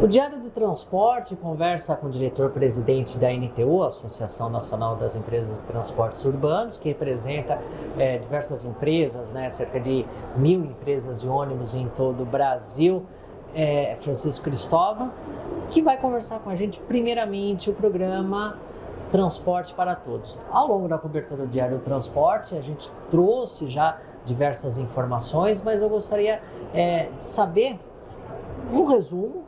O Diário do Transporte conversa com o diretor-presidente da ANTU, Associação Nacional das Empresas de Transportes Urbanos, que representa diversas empresas, cerca de 1.000 empresas de ônibus em todo o Brasil, Francisco Cristóvão, que vai conversar com a gente, primeiramente, o programa Transporte para Todos. Ao longo da cobertura do Diário do Transporte, a gente trouxe já diversas informações, mas eu gostaria de saber um resumo,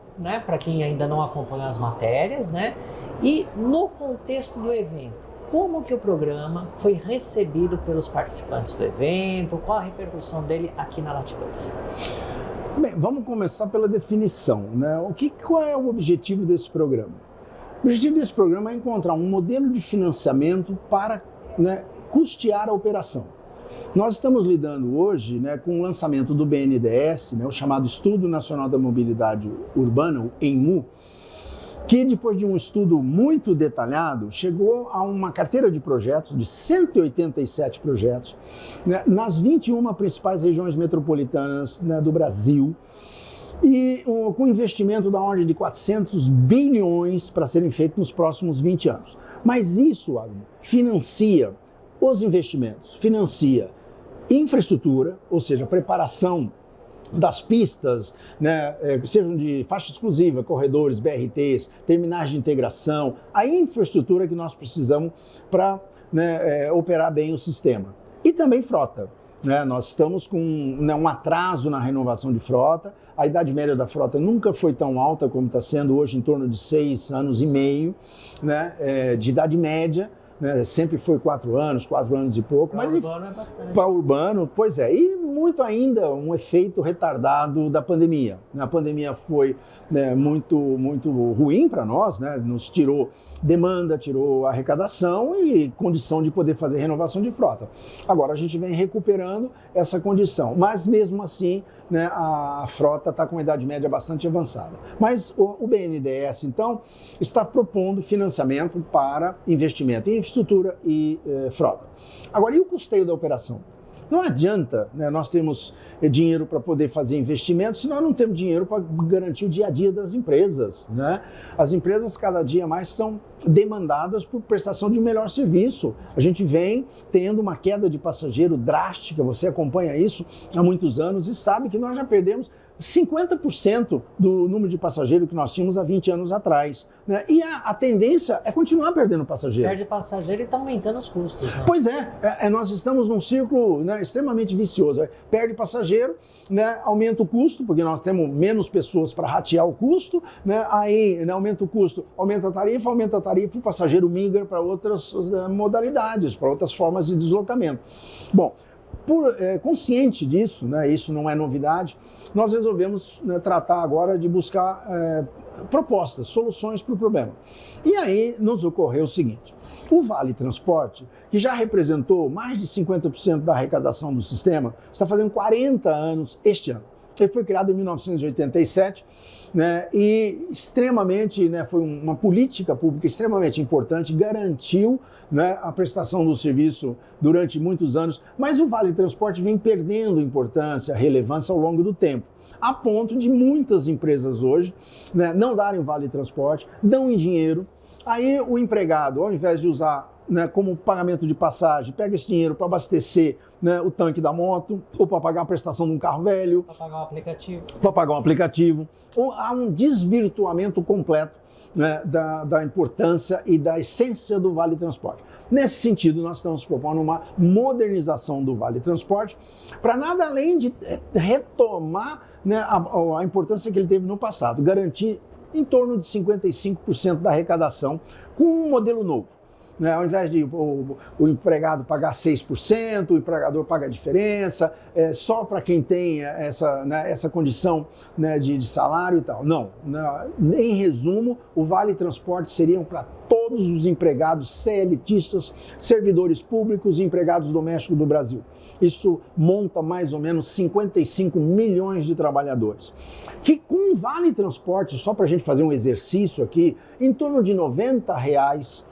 para quem ainda não acompanha as matérias, e no contexto do evento, como que o programa foi recebido pelos participantes do evento, qual a repercussão dele aqui na Latiglance? Bem, vamos começar pela definição, qual é o objetivo desse programa? O objetivo desse programa é encontrar um modelo de financiamento para custear a operação. Nós estamos lidando hoje com o lançamento do BNDES, o chamado Estudo Nacional da Mobilidade Urbana, o ENMU, que depois de um estudo muito detalhado, chegou a uma carteira de projetos, de 187 projetos, nas 21 principais regiões metropolitanas do Brasil, e com investimento da ordem de 400 bilhões para serem feitos nos próximos 20 anos. Mas isso, Agnes, financia os investimentos, financia infraestrutura, ou seja, preparação das pistas, sejam de faixa exclusiva, corredores, BRTs, terminais de integração, a infraestrutura que nós precisamos para operar bem o sistema. E também frota. Nós estamos com um atraso na renovação de frota, a idade média da frota nunca foi tão alta como está sendo hoje, em torno de 6 anos e meio de idade média. Sempre foi 4 anos e pouco. Para urbano é bastante. Para urbano, pois é. E muito ainda um efeito retardado da pandemia. A pandemia foi muito ruim para nós, nos tirou demanda, tirou arrecadação e condição de poder fazer renovação de frota. Agora a gente vem recuperando essa condição, mas mesmo assim a frota está com uma idade média bastante avançada. Mas o BNDES, então, está propondo financiamento para investimento em infraestrutura e frota. Agora, e o custeio da operação? Não adianta nós termos dinheiro para poder fazer investimentos se nós não temos dinheiro para garantir o dia a dia das empresas. As empresas cada dia mais são demandadas por prestação de melhor serviço. A gente vem tendo uma queda de passageiro drástica, você acompanha isso há muitos anos e sabe que nós já perdemos 50% do número de passageiros que nós tínhamos há 20 anos atrás. E a tendência é continuar perdendo passageiro. Perde passageiro e está aumentando os custos. Pois nós estamos num círculo extremamente vicioso. Perde passageiro, aumenta o custo, porque nós temos menos pessoas para ratear o custo, aí aumenta o custo, aumenta a tarifa, o passageiro migra para outras modalidades, para outras formas de deslocamento. Bom, consciente disso, isso não é novidade, nós resolvemos tratar agora de buscar propostas, soluções para o problema. E aí nos ocorreu o seguinte: o Vale Transporte, que já representou mais de 50% da arrecadação do sistema, está fazendo 40 anos este ano. Ele foi criado em 1987, e extremamente, foi uma política pública extremamente importante, garantiu a prestação do serviço durante muitos anos, mas o Vale Transporte vem perdendo importância, relevância ao longo do tempo, a ponto de muitas empresas hoje não darem o Vale Transporte, dão em dinheiro, aí o empregado, ao invés de usar como pagamento de passagem, pega esse dinheiro para abastecer o tanque da moto, ou para pagar a prestação de um carro velho, para pagar um aplicativo. Ou há um desvirtuamento completo da importância e da essência do Vale Transporte. Nesse sentido, nós estamos propondo uma modernização do Vale Transporte, para nada além de retomar a importância que ele teve no passado, garantir em torno de 55% da arrecadação com um modelo novo. Ao invés de o empregado pagar 6%, o empregador paga a diferença, só para quem tem essa condição de salário e tal. Não, em resumo, o Vale Transporte seriam para todos os empregados CLTistas, servidores públicos e empregados domésticos do Brasil. Isso monta mais ou menos 55 milhões de trabalhadores. Que com o Vale Transporte, só para a gente fazer um exercício aqui, em torno de R$90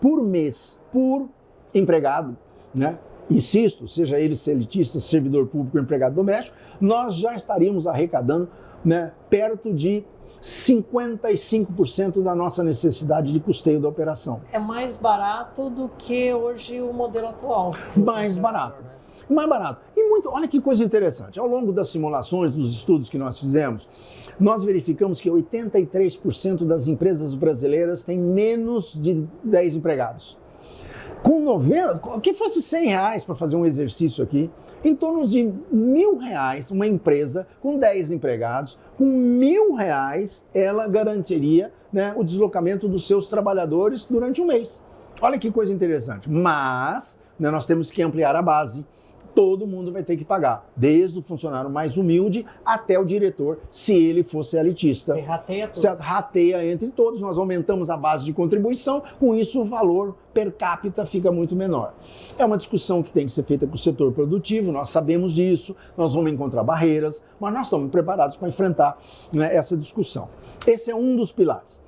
por mês, por empregado, insisto, seja ele CLTista, servidor público ou empregado doméstico, nós já estaríamos arrecadando perto de 55% da nossa necessidade de custeio da operação. É mais barato do que hoje o modelo atual. Mais barato. Mais barato. E muito, olha que coisa interessante. Ao longo das simulações, dos estudos que nós fizemos, nós verificamos que 83% das empresas brasileiras têm menos de 10 empregados. Com 90, que fosse R$100 para fazer um exercício aqui, em torno de R$1.000, uma empresa com 10 empregados, com R$1.000 ela garantiria, né, o deslocamento dos seus trabalhadores durante um mês. Olha que coisa interessante. Mas, né, nós temos que ampliar a base. Todo mundo vai ter que pagar, desde o funcionário mais humilde até o diretor, se ele for elitista. Você rateia tudo. Você rateia entre todos, nós aumentamos a base de contribuição, com isso o valor per capita fica muito menor. É uma discussão que tem que ser feita com o setor produtivo, nós sabemos disso, nós vamos encontrar barreiras, mas nós estamos preparados para enfrentar, né, essa discussão. Esse é um dos pilares.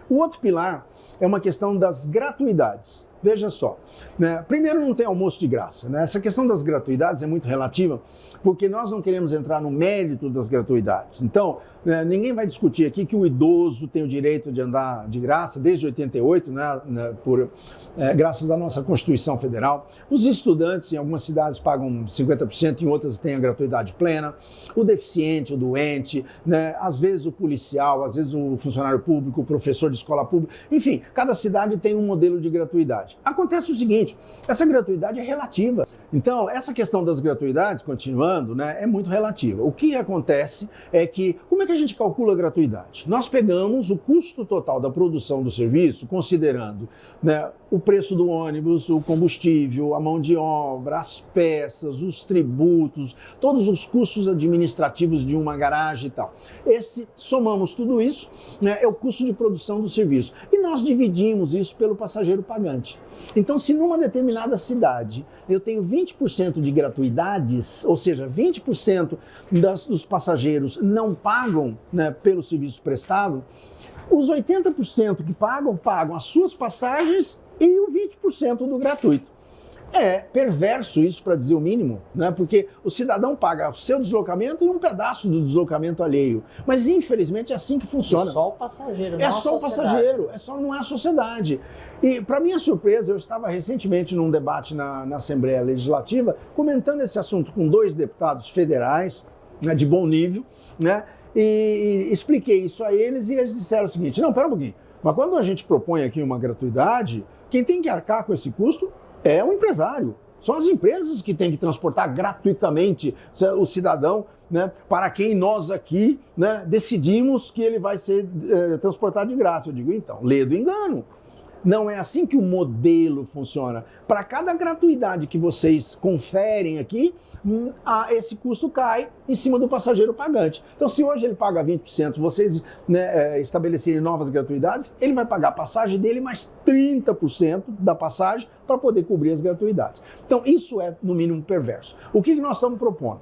O outro pilar é uma questão das gratuidades. Veja só, né? Primeiro, não tem almoço de graça, né? Essa questão das gratuidades é muito relativa, porque nós não queremos entrar no mérito das gratuidades. Então, né, ninguém vai discutir aqui que o idoso tem o direito de andar de graça desde 88, né, graças à nossa Constituição Federal. Os estudantes em algumas cidades pagam 50%, em outras têm a gratuidade plena. O deficiente, o doente, né, às vezes o policial, às vezes o funcionário público, o professor de escola pública. Enfim, cada cidade tem um modelo de gratuidade. Acontece o seguinte, essa gratuidade é relativa. Então, essa questão das gratuidades, continuando, né, é muito relativa. O que acontece é que, como é que a gente calcula a gratuidade? Nós pegamos o custo total da produção do serviço, considerando, né, o preço do ônibus, o combustível, a mão de obra, as peças, os tributos, todos os custos administrativos de uma garagem e tal. Somamos tudo isso, né, é o custo de produção do serviço. E nós dividimos isso pelo passageiro pagante. Então, se numa determinada cidade eu tenho 20% de gratuidades, ou seja, 20% dos passageiros não pagam, né, pelo serviço prestado, os 80% que pagam as suas passagens e o 20% do gratuito. É perverso isso, para dizer o mínimo, né? Porque o cidadão paga o seu deslocamento e um pedaço do deslocamento alheio. Mas, infelizmente, é assim que funciona. É só o passageiro, não é só o passageiro, não é a sociedade. E, para minha surpresa, eu estava recentemente num debate na Assembleia Legislativa, comentando esse assunto com 2 deputados federais, né, de bom nível, né? E expliquei isso a eles e eles disseram o seguinte: não, pera um pouquinho, mas quando a gente propõe aqui uma gratuidade, quem tem que arcar com esse custo é o empresário. São as empresas que têm que transportar gratuitamente o cidadão, né, para quem nós aqui, né, decidimos que ele vai ser transportado de graça. Eu digo, então, lê do engano. Não é assim que o modelo funciona. Para cada gratuidade que vocês conferem aqui, esse custo cai em cima do passageiro pagante. Então, se hoje ele paga 20%, vocês, né, estabelecerem novas gratuidades, ele vai pagar a passagem dele mais 30% da passagem para poder cobrir as gratuidades. Então, isso é, no mínimo, perverso. O que nós estamos propondo?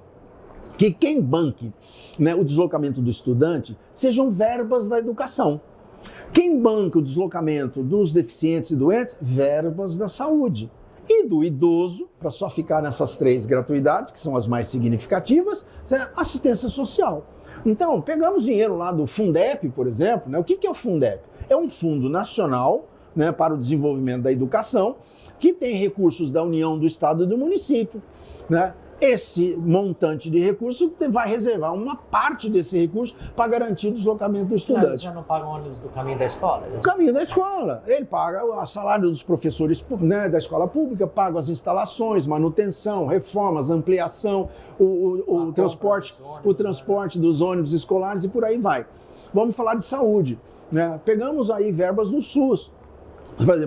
Que quem banque, né, o deslocamento do estudante sejam verbas da educação. Quem banca o deslocamento dos deficientes e doentes? Verbas da saúde. E do idoso, para só ficar nessas 3 gratuidades, que são as mais significativas, assistência social. Então, pegamos dinheiro lá do Fundep, por exemplo, né? O que é o Fundep? É um fundo nacional, né, para o desenvolvimento da educação, que tem recursos da União, do Estado e do município, né? Esse montante de recursos vai reservar uma parte desse recurso para garantir o deslocamento do estudante. Eles já não pagam ônibus do caminho da escola? O caminho da escola. Ele paga o salário dos professores, né, da escola pública, paga as instalações, manutenção, reformas, ampliação, o transporte dos ônibus escolares e por aí vai. Vamos falar de saúde, né? Pegamos aí verbas do SUS.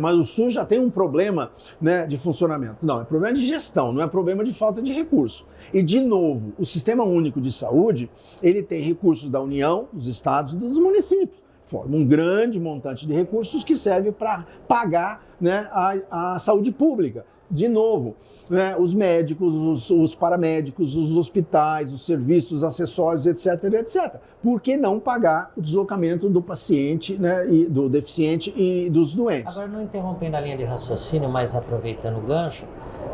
Mas o SUS já tem um problema, né, de funcionamento. Não, é problema de gestão, não é problema de falta de recurso. E, de novo, o Sistema Único de Saúde, ele tem recursos da União, dos estados e dos municípios. Forma um grande montante de recursos que serve para pagar, né, a saúde pública. De novo, né, os médicos, os paramédicos, os hospitais, os serviços, acessórios, etc, etc. Por que não pagar o deslocamento do paciente, né, e do deficiente e dos doentes? Agora, não interrompendo a linha de raciocínio, mas aproveitando o gancho,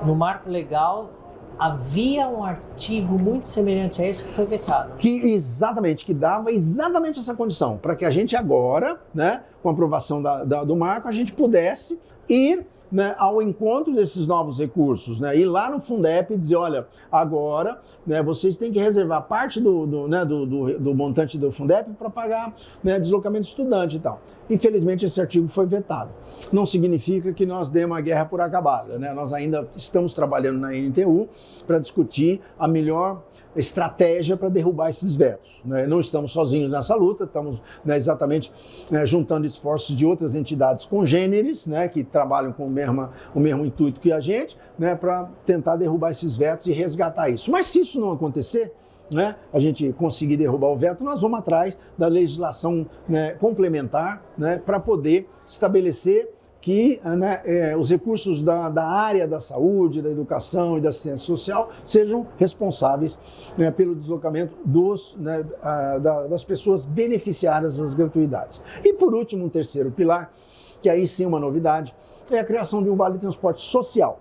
no marco legal havia um artigo muito semelhante a esse que foi vetado. Que dava exatamente essa condição, para que a gente agora, né, com a aprovação do marco, a gente pudesse ir, né, ao encontro desses novos recursos, né, ir lá no Fundep e dizer, olha, agora, né, vocês têm que reservar parte do montante do Fundep para pagar, né, deslocamento de estudante e tal. Infelizmente esse artigo foi vetado. Não significa que nós demos a guerra por acabada, né? Nós ainda estamos trabalhando na NTU para discutir a melhor estratégia para derrubar esses vetos, né? Não estamos sozinhos nessa luta, estamos, né, exatamente, juntando esforços de outras entidades congêneres, né, que trabalham com o mesmo intuito que a gente, né, para tentar derrubar esses vetos e resgatar isso. Mas se isso não acontecer, né, a gente conseguir derrubar o veto, nós vamos atrás da legislação, né, complementar, né, para poder estabelecer que, né, os recursos da área da saúde, da educação e da assistência social sejam responsáveis, né, pelo deslocamento das pessoas beneficiárias das gratuidades. E por último, um terceiro pilar, que aí sim é uma novidade, é a criação de um vale transporte social.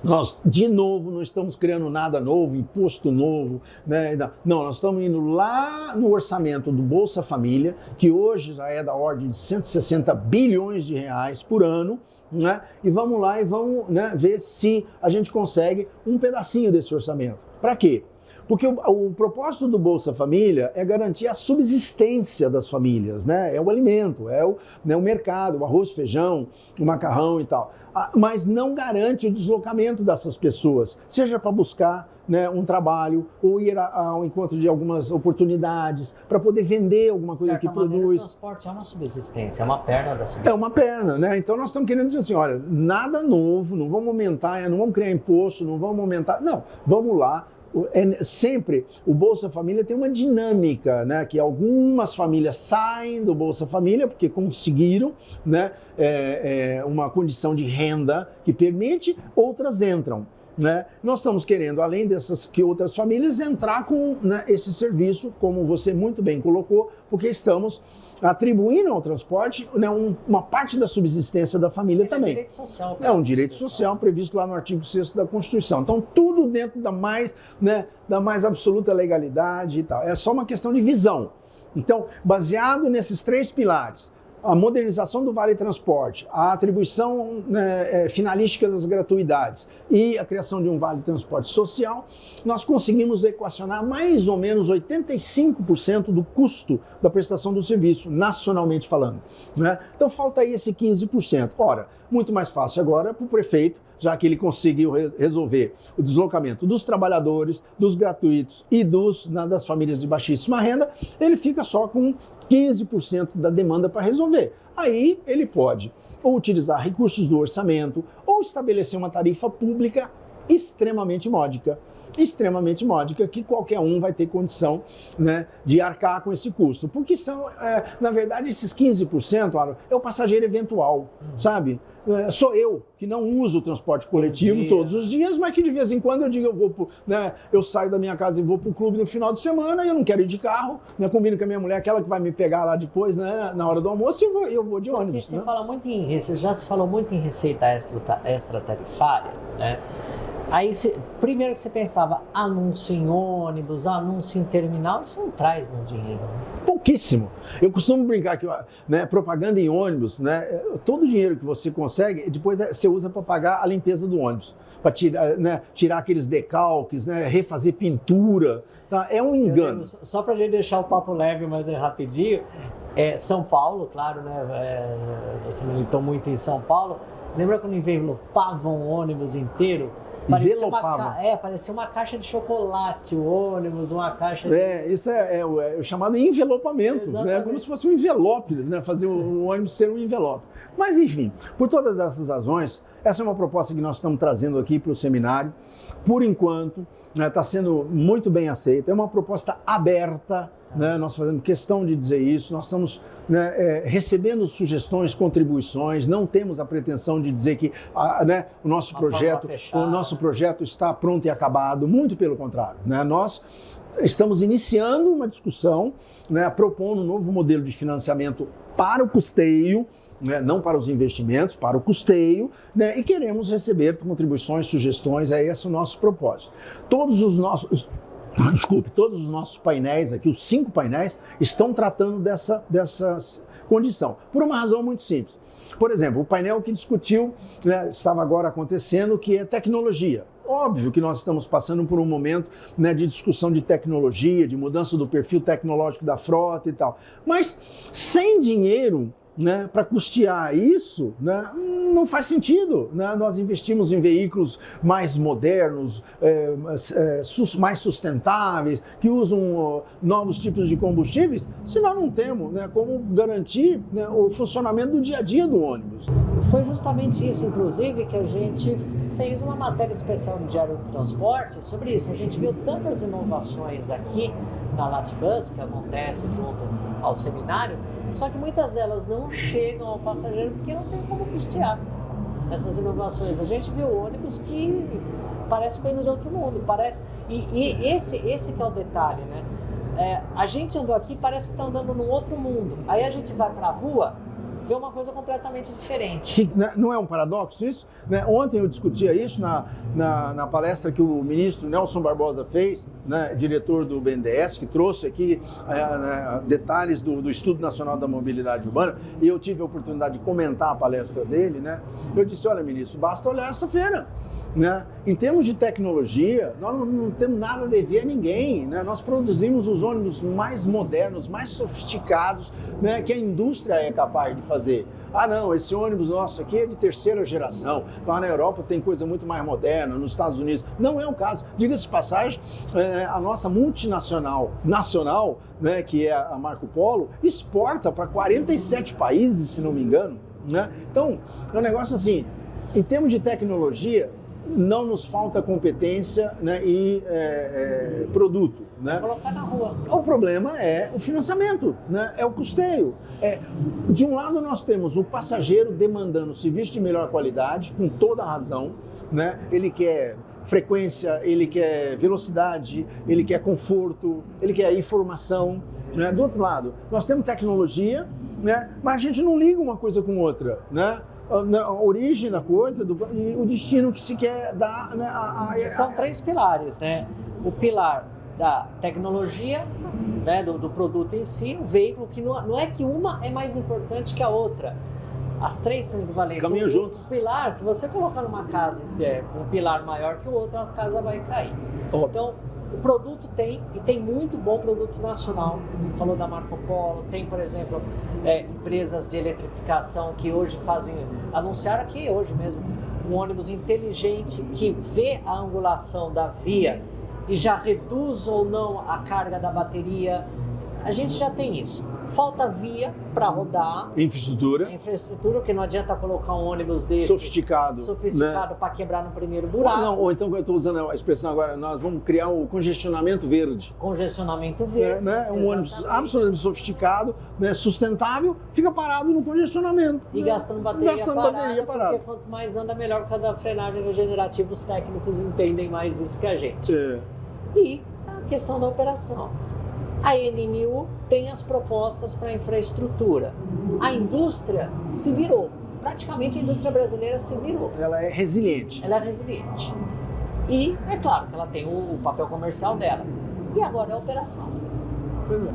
Nós, de novo, não estamos criando nada novo, imposto novo, né? Não, nós estamos indo lá no orçamento do Bolsa Família, que hoje já é da ordem de 160 bilhões de reais por ano, né? E vamos lá e vamos, né, ver se a gente consegue um pedacinho desse orçamento. Para quê? Porque o propósito do Bolsa Família é garantir a subsistência das famílias, né? É o alimento, é o mercado, o arroz, feijão, o macarrão e tal. Mas não garante o deslocamento dessas pessoas, seja para buscar, né, um trabalho ou ir ao encontro de algumas oportunidades, para poder vender alguma coisa que produz. O transporte é uma subsistência, é uma perna da subsistência. É uma perna, né? Então nós estamos querendo dizer assim, olha, nada novo, não vamos aumentar, não vamos criar imposto, não vamos aumentar, não, vamos lá. Sempre o Bolsa Família tem uma dinâmica, né, que algumas famílias saem do Bolsa Família porque conseguiram, né, uma condição de renda que permite, outras entram, né? Nós estamos querendo, além dessas que outras famílias, entrar com, né, esse serviço, como você muito bem colocou, porque estamos atribuindo ao transporte, né, uma parte da subsistência da família também. É um direito social. É um direito social previsto lá no artigo 6º da Constituição. Então, tudo dentro da mais absoluta legalidade e tal. É só uma questão de visão. Então, baseado nesses três pilares, a modernização do Vale Transporte, a atribuição, né, finalística das gratuidades e a criação de um Vale Transporte Social, nós conseguimos equacionar mais ou menos 85% do custo da prestação do serviço, nacionalmente falando, né? Então falta aí esse 15%. Ora, muito mais fácil agora para o prefeito, já que ele conseguiu resolver o deslocamento dos trabalhadores, dos gratuitos e das famílias de baixíssima renda, ele fica só com 15% da demanda para resolver. Aí ele pode ou utilizar recursos do orçamento ou estabelecer uma tarifa pública extremamente módica, que qualquer um vai ter condição, né, de arcar com esse custo. Porque são, na verdade, esses 15% é o passageiro eventual, sabe? Sou eu, que não uso o transporte coletivo todos os dias, mas que de vez em quando eu digo, eu saio da minha casa e vou para o clube no final de semana e eu não quero ir de carro, né, combino com a minha mulher, aquela que vai me pegar lá depois, né, na hora do almoço, e eu vou de ônibus. Né? Já se falou muito em receita extra-tarifária, né? Aí, primeiro que você pensava, anúncio em ônibus, anúncio em terminal, isso não traz muito dinheiro. Pouquíssimo. Eu costumo brincar que, né, propaganda em ônibus, né, todo o dinheiro que você consegue, depois você usa para pagar a limpeza do ônibus, para tirar aqueles decalques, né, refazer pintura. Tá? É um engano. Só para a gente deixar o papo leve, mas rapidinho, São Paulo, claro, né, você militou muito em São Paulo. Lembra quando envelopavam o ônibus inteiro? Parecia uma caixa de chocolate, o ônibus, uma caixa de... Isso é o chamado envelopamento, né? Como se fosse um envelope, né? Fazer o ônibus ser um envelope. Mas enfim, por todas essas razões, essa é uma proposta que nós estamos trazendo aqui para o seminário. Por enquanto, está sendo muito bem aceita, é uma proposta aberta, né? Nós fazemos questão de dizer isso, nós estamos, né, recebendo sugestões, contribuições, não temos a pretensão de dizer que, né, o nosso projeto está pronto e acabado, muito pelo contrário, né? Nós estamos iniciando uma discussão, né, propondo um novo modelo de financiamento para o custeio, né, não para os investimentos, para o custeio, né, e queremos receber contribuições, sugestões, é esse o nosso propósito. Todos os nossos painéis aqui, os 5 painéis, estão tratando dessa condição, por uma razão muito simples. Por exemplo, o painel que discutiu, né, estava agora acontecendo, que é tecnologia. Óbvio que nós estamos passando por um momento, né, de discussão de tecnologia, de mudança do perfil tecnológico da frota e tal. Mas sem dinheiro, né, para custear isso, né, não faz sentido, né? Nós investimos em veículos mais modernos, mais sustentáveis, que usam novos tipos de combustíveis, se nós não temos, né, como garantir, né, o funcionamento do dia a dia do ônibus. Foi justamente isso, inclusive, que a gente fez uma matéria especial no Diário do Transporte sobre isso. A gente viu tantas inovações aqui na Latibus, que acontece junto ao seminário, só que muitas delas não chegam ao passageiro porque não tem como custear essas inovações. A gente viu ônibus que parece coisa de outro mundo, parece. E esse que é o detalhe, né? A gente andou aqui, parece que está andando num outro mundo. Aí a gente vai para a rua, vê uma coisa completamente diferente. Não é um paradoxo isso? Né? Ontem eu discutia isso na palestra que o ministro Nelson Barbosa fez, né, diretor do BNDES, que trouxe aqui detalhes do Estudo Nacional da Mobilidade Urbana, e eu tive a oportunidade de comentar a palestra dele, né? Eu disse, olha, ministro, basta olhar essa feira. Né? Em termos de tecnologia, nós não temos nada a dever a ninguém, né? Nós produzimos os ônibus mais modernos, mais sofisticados, né, que a indústria é capaz de fazer. Ah não, esse ônibus nosso aqui é de 3ª geração, lá na Europa tem coisa muito mais moderna, nos Estados Unidos. Não é o caso. Diga-se de passagem, a nossa multinacional, né, que é a Marco Polo, exporta para 47 países, se não me engano. Né? Então, é um negócio assim, em termos de tecnologia, não nos falta competência, né, e produto. Né? Colocar na rua. O problema é o financiamento, né? É o custeio. De um lado nós temos o passageiro demandando serviço de melhor qualidade, com toda a razão, né? Ele quer frequência, ele quer velocidade, ele quer conforto, ele quer informação. Né? Do outro lado, nós temos tecnologia, né? Mas a gente não liga uma coisa com outra, né? A origem da coisa e o destino que se quer dar, né, São 3 pilares, né? O pilar da tecnologia, né, do produto em si, o veículo, que não é que uma é mais importante que a outra. As 3 são equivalentes. Caminham juntos. O pilar, se você colocar numa casa com um pilar maior que o outro, a casa vai cair. Então, o produto tem muito bom produto nacional. Você falou da Marco Polo, tem, por exemplo, empresas de eletrificação que hoje anunciaram aqui hoje mesmo, um ônibus inteligente que vê a angulação da via e já reduz ou não a carga da bateria. A gente já tem isso. Falta via para rodar. Infraestrutura, porque não adianta colocar um ônibus desse sofisticado, né, para quebrar no primeiro buraco. Ou então, eu estou usando a expressão agora, nós vamos criar o congestionamento verde. Congestionamento verde. Né? Um ônibus absolutamente sofisticado, né, sustentável, fica parado no congestionamento. E né? gastando bateria parada. Porque quanto mais anda, melhor por causa da frenagem regenerativa. Os técnicos entendem mais isso que a gente. E a questão da operação. A NMU tem as propostas para infraestrutura. A indústria se virou. Praticamente a indústria brasileira se virou. Ela é resiliente. E é claro que ela tem o papel comercial dela. E agora é a operação.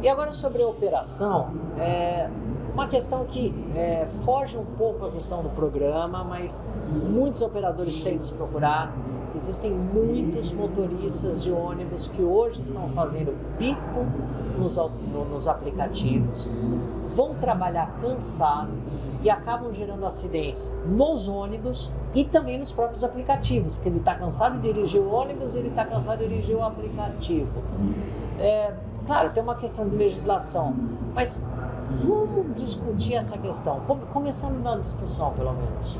E agora sobre a operação, uma questão que foge um pouco a questão do programa, mas muitos operadores têm nos procurado. Existem muitos motoristas de ônibus que hoje estão fazendo pico nos aplicativos, vão trabalhar cansado e acabam gerando acidentes nos ônibus e também nos próprios aplicativos, porque ele está cansado de dirigir o ônibus e ele está cansado de dirigir o aplicativo. Claro, tem uma questão de legislação, mas vamos discutir essa questão, começando na discussão, pelo menos.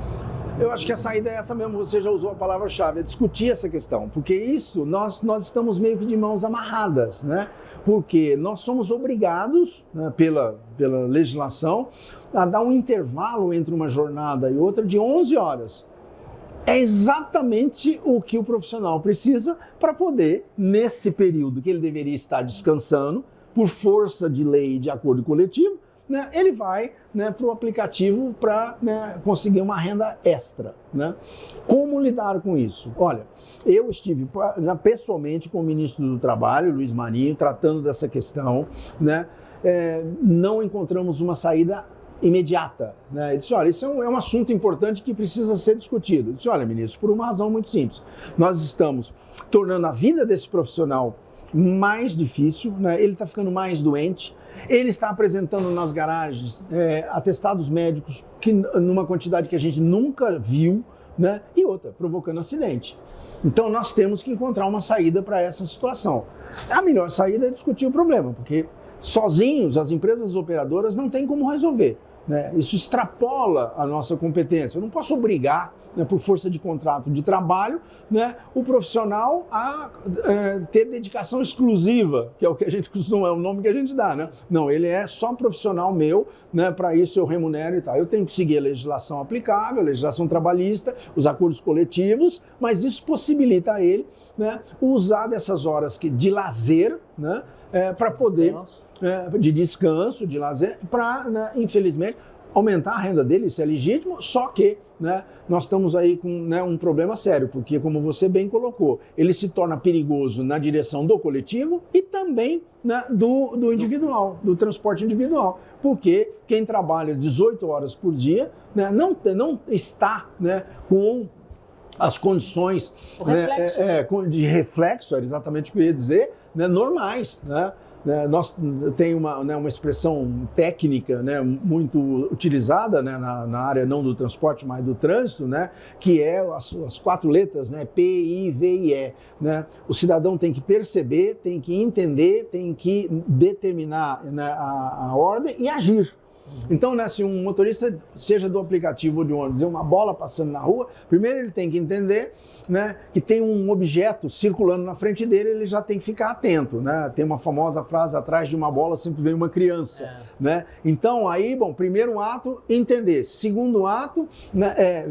Eu acho que a saída é essa mesmo, você já usou a palavra-chave, é discutir essa questão, porque isso, nós estamos meio que de mãos amarradas, né? Porque nós somos obrigados, né, pela legislação, a dar um intervalo entre uma jornada e outra de 11 horas. É exatamente o que o profissional precisa para poder, nesse período que ele deveria estar descansando, por força de lei e de acordo coletivo, né, ele vai, né, para o aplicativo para, né, conseguir uma renda extra, né? Como lidar com isso? Olha, eu estive pessoalmente com o ministro do Trabalho, Luiz Marinho, tratando dessa questão, né? Não encontramos uma saída imediata, né? Ele disse, olha, isso é um assunto importante que precisa ser discutido. Eu disse, olha, ministro, por uma razão muito simples. Nós estamos tornando a vida desse profissional mais difícil, né? Ele está ficando mais doente, ele está apresentando nas garagens atestados médicos que, numa quantidade que a gente nunca viu, né? E outra, provocando acidente. Então nós temos que encontrar uma saída para essa situação. A melhor saída é discutir o problema, porque sozinhos as empresas operadoras não têm como resolver, né? Isso extrapola a nossa competência. Eu não posso obrigar, né, por força de contrato de trabalho, né, o profissional a ter dedicação exclusiva, que é o que a gente costuma, é o nome que a gente dá, né? Não, ele é só profissional meu, né, para isso eu remunero e tal. Eu tenho que seguir a legislação aplicável, a legislação trabalhista, os acordos coletivos, mas isso possibilita a ele, né, usar dessas horas de lazer, né, para poder, de descanso, de lazer, para, né, infelizmente, aumentar a renda dele, isso é legítimo, só que, né, nós estamos aí com, né, um problema sério, porque, como você bem colocou, ele se torna perigoso na direção do coletivo e também, né, do individual, do transporte individual, porque quem trabalha 18 horas por dia, né, não está, né, com as condições, né, de reflexo, era exatamente o que eu ia dizer, né, normais, né? Nós tem uma expressão técnica, né, muito utilizada, né, na área não do transporte, mas do trânsito, né, que é as 4 letras, né, P, I, V e E. Né? O cidadão tem que perceber, tem que entender, tem que determinar, né, a ordem e agir. Então, né, se um motorista, seja do aplicativo ou de ônibus, vê uma bola passando na rua, primeiro ele tem que entender, né, que tem um objeto circulando na frente dele, ele já tem que ficar atento, né? Tem uma famosa frase, atrás de uma bola sempre vem uma criança, né? Então, aí, bom, primeiro ato, entender. Segundo ato, né,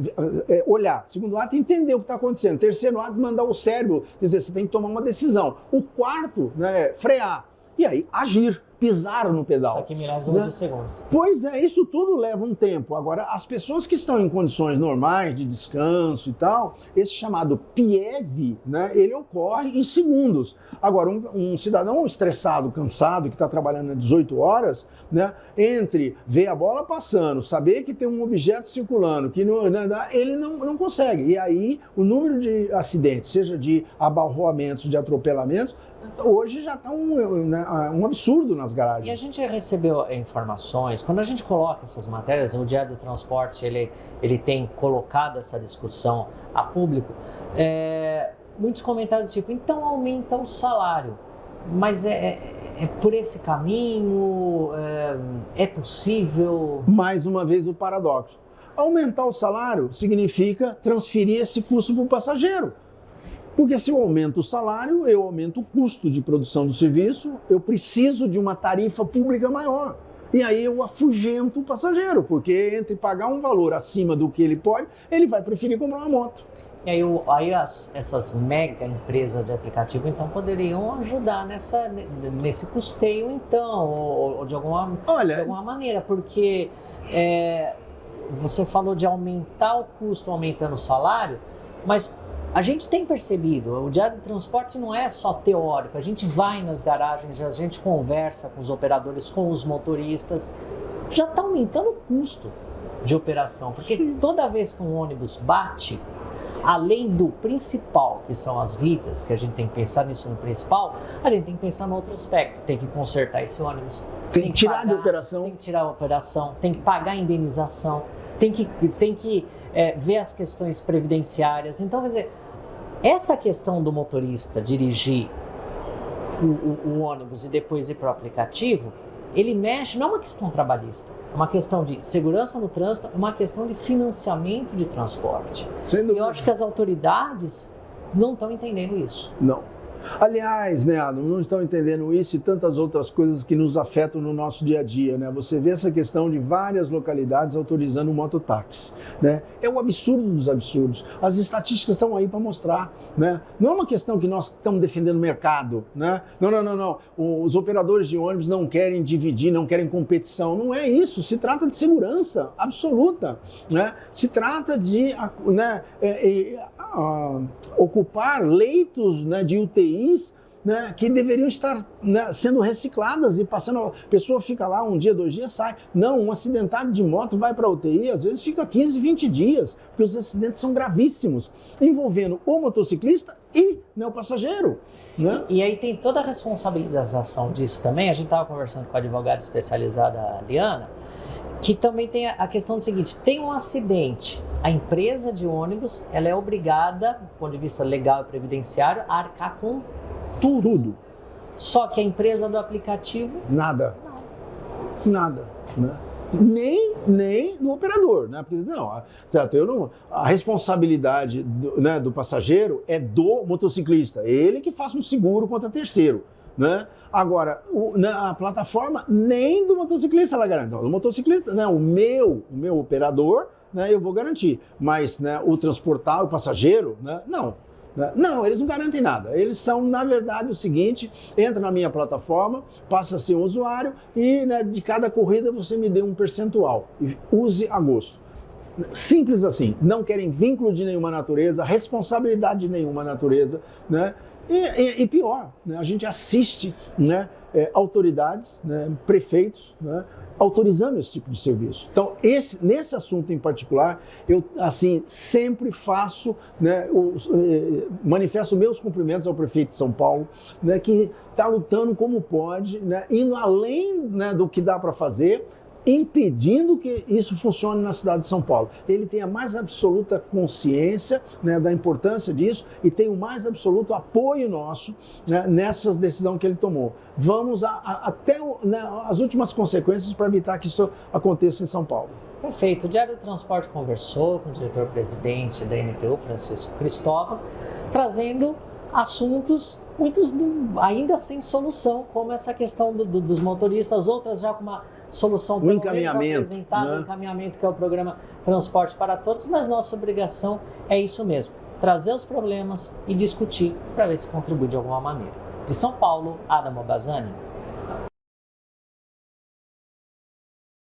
olhar. Segundo ato, entender o que está acontecendo. Terceiro ato, mandar o cérebro, quer dizer, você tem que tomar uma decisão. O quarto, né, frear. E aí, agir. Pisar no pedal. Isso aqui milésimos de segundos. Pois é, isso tudo leva um tempo. Agora, as pessoas que estão em condições normais de descanso e tal, esse chamado PIEV, né, ele ocorre em segundos. Agora, um cidadão estressado, cansado, que está trabalhando 18 horas, né, entre ver a bola passando, saber que tem um objeto circulando, que não, ele não consegue. E aí, o número de acidentes, seja de abalroamentos, de atropelamentos, hoje já está um absurdo nas garagens. E a gente recebeu informações, quando a gente coloca essas matérias, o Diário do Transporte ele tem colocado essa discussão a público, muitos comentários tipo, então aumenta o salário, mas é por esse caminho, é possível? Mais uma vez o paradoxo. Aumentar o salário significa transferir esse custo para o passageiro. Porque se eu aumento o salário, eu aumento o custo de produção do serviço, eu preciso de uma tarifa pública maior. E aí eu afugento o passageiro, porque entre pagar um valor acima do que ele pode, ele vai preferir comprar uma moto. E aí essas mega empresas de aplicativo, então, poderiam ajudar nesse custeio, então, ou de alguma maneira, porque você falou de aumentar o custo aumentando o salário, mas a gente tem percebido, o Diário do Transporte não é só teórico, a gente vai nas garagens, a gente conversa com os operadores, com os motoristas, já está aumentando o custo de operação, porque Sim. Toda vez que um ônibus bate, além do principal, que são as vidas, que a gente tem que pensar nisso no principal, a gente tem que pensar no outro aspecto, tem que consertar esse ônibus. Tem que tirar de operação. Tem que tirar a operação, tem que pagar a indenização, tem que ver as questões previdenciárias. Então, quer dizer, essa questão do motorista dirigir o ônibus e depois ir para o aplicativo, ele mexe, não é uma questão trabalhista, é uma questão de segurança no trânsito, é uma questão de financiamento de transporte. E eu acho que as autoridades não estão entendendo isso. Não. Aliás, né, Adam, não estão entendendo isso e tantas outras coisas que nos afetam no nosso dia a dia, né? Você vê essa questão de várias localidades autorizando o mototáxi, né? É o absurdo dos absurdos. As estatísticas estão aí para mostrar, né? Não é uma questão que nós estamos defendendo o mercado, né? Não. Os operadores de ônibus não querem dividir, não querem competição. Não é isso. Se trata de segurança absoluta, né? Se trata de, né, ocupar leitos, né, de UTIs, né, que deveriam estar, né, sendo recicladas e passando. A pessoa fica lá um dia, 2 dias, sai. Não, um acidentado de moto vai para a UTI, às vezes fica 15, 20 dias, porque os acidentes são gravíssimos, envolvendo o motociclista e, né, o passageiro. Né? E aí tem toda a responsabilização disso também. A gente estava conversando com a advogada especializada Liana, que também tem a questão do seguinte: tem um acidente, a empresa de ônibus ela é obrigada, do ponto de vista legal e previdenciário, a arcar com tudo. Só que a empresa do aplicativo... Nada. Né? Nem do operador, né? Porque não, certo, a responsabilidade do passageiro é do motociclista, ele que faça um seguro contra terceiro, né? Agora, a plataforma nem do motociclista ela garante. Não, o motociclista, né, o meu operador, né, eu vou garantir, mas, né, o transportar, o passageiro, né, não. Não, eles não garantem nada. Eles são, na verdade, o seguinte: entra na minha plataforma, passa a ser um usuário e, né, de cada corrida você me dê um percentual e use a gosto. Simples assim. Não querem vínculo de nenhuma natureza, responsabilidade de nenhuma natureza, né? E pior, né, a gente assiste, né, autoridades, né, prefeitos, né, autorizando esse tipo de serviço. Então, nesse assunto em particular, eu assim sempre faço, né, manifesto meus cumprimentos ao prefeito de São Paulo, né, que está lutando como pode, né, indo além, né, do que dá para fazer, impedindo que isso funcione na cidade de São Paulo. Ele tem a mais absoluta consciência, né, da importância disso e tem o mais absoluto apoio nosso, né, nessas decisões que ele tomou. Vamos até, né, as últimas consequências para evitar que isso aconteça em São Paulo. Perfeito. O Diário do Transporte conversou com o diretor-presidente da NTU, Francisco Cristóvão, trazendo assuntos, muitos ainda sem solução, como essa questão dos motoristas, outras já com uma solução pelo menos apresentada, né? Encaminhamento, que é o programa Transporte para Todos, mas nossa obrigação é isso mesmo, trazer os problemas e discutir para ver se contribui de alguma maneira. De São Paulo, Adamo Bazzani.